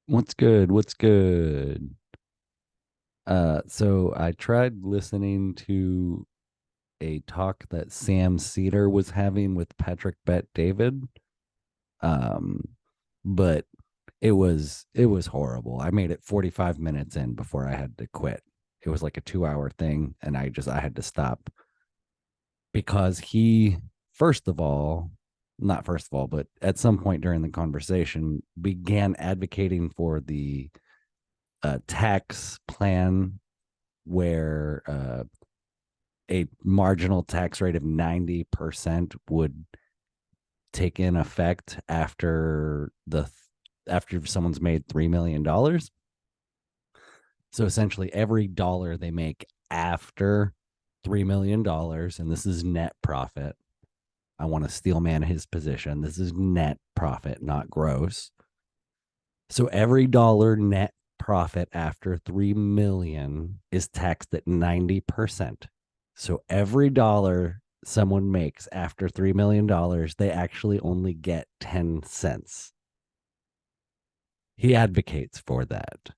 What's good? What's good? So I tried listening to a talk that Sam Cedar was having with Patrick Bet David. Um, but it was horrible. I made it 45 minutes in before I had to quit. It was like a 2 hour thing, and I had to stop because he, first of all, not first of all, but at some point during the conversation began advocating for the tax plan where a marginal tax rate of 90% would take in effect after someone's made $3 million. So essentially every dollar they make after $3 million, and this is net profit. I want to steel man his position. This is net profit, not gross. So every dollar net profit after 3 million is taxed at 90%. So every dollar someone makes after $3 million, they actually only get 10 cents. He advocates for that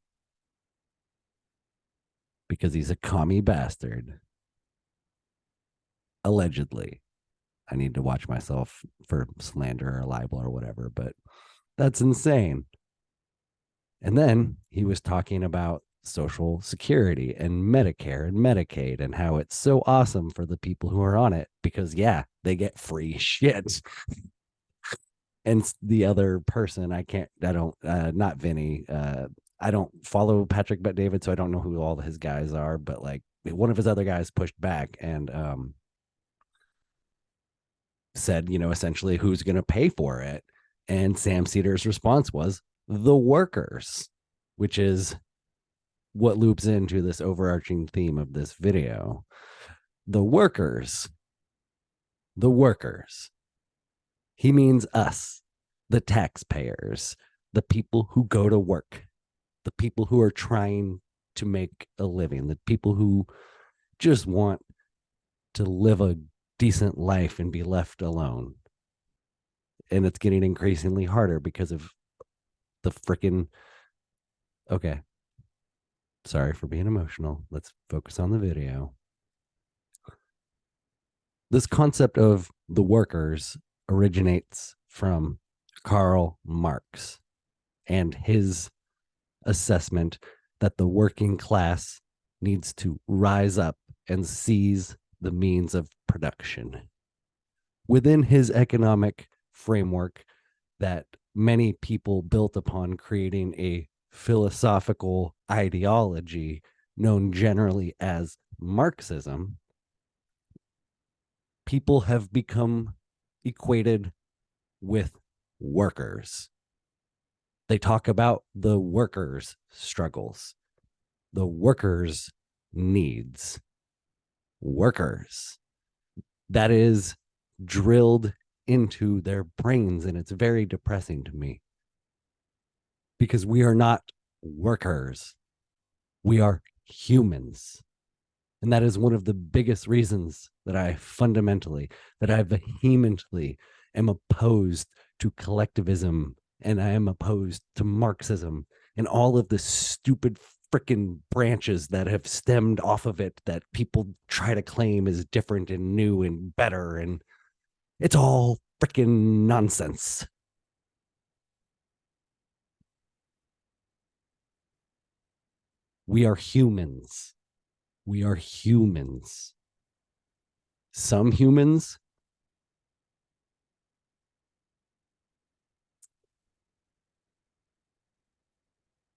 because he's a commie bastard, allegedly. I need to watch myself for slander or libel or whatever, but that's insane. And then he was talking about Social Security and Medicare and Medicaid and how it's so awesome for the people who are on it because, yeah, they get free shit. And the other person, I don't, not Vinny, I don't follow Patrick Bet David, so I don't know who all his guys are, but like one of his other guys pushed back and said, essentially who's going to pay for it. And Sam Cedar's response was the workers, which is what loops into this overarching theme of this video. The workers, the workers. He means us, the taxpayers, the people who go to work, the people who are trying to make a living, the people who just want to live a decent life and be left alone. And it's getting increasingly harder because of the freaking. Okay, sorry for being emotional. Let's focus on the video. This concept of the workers originates from Karl Marx and his assessment that the working class needs to rise up and seize the means of production. Within his economic framework, that many people built upon creating a philosophical ideology known generally as Marxism, people have become equated with workers. They talk about the workers' struggles, the workers' needs, workers. That is drilled into their brains, and it's very depressing to me because we are not workers, we are humans. And that is one of the biggest reasons that I vehemently am opposed to collectivism, and I am opposed to Marxism and all of the stupid freaking branches that have stemmed off of it that people try to claim is different and new and better. And it's all freaking nonsense. We are humans. We are humans. Some humans,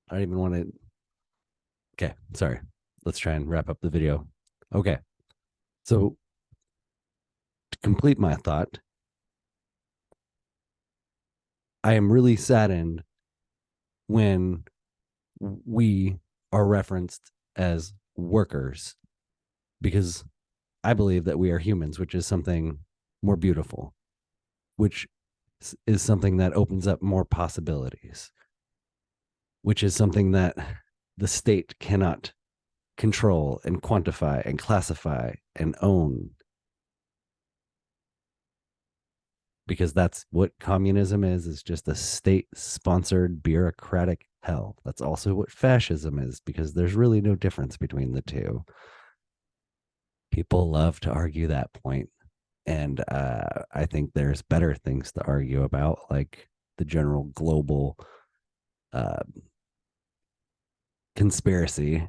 I don't even want to. Okay, sorry. Let's try and wrap up the video. Okay, so to complete my thought, I am really saddened when we are referenced as workers because I believe that we are humans, which is something more beautiful, which is something that opens up more possibilities, which is something that the state cannot control and quantify and classify and own, because that's what communism is just a state sponsored bureaucratic hell. That's also what fascism is, because there's really no difference between the two. People love to argue that point, and I think there's better things to argue about, like the general global uh, conspiracy.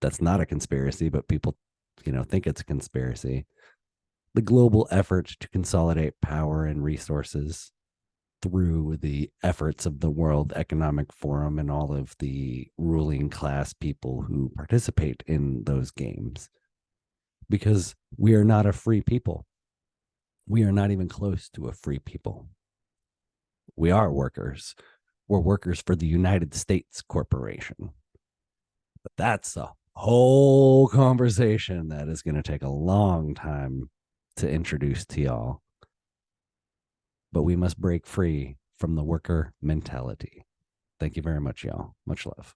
That's not a conspiracy, but people, think it's a conspiracy. The global effort to consolidate power and resources through the efforts of the World Economic Forum and all of the ruling class people who participate in those games. Because we are not a free people. We are not even close to a free people. We are workers. We're workers for the United States Corporation. But that's a whole conversation that is going to take a long time to introduce to y'all. But we must break free from the worker mentality. Thank you very much, y'all. Much love.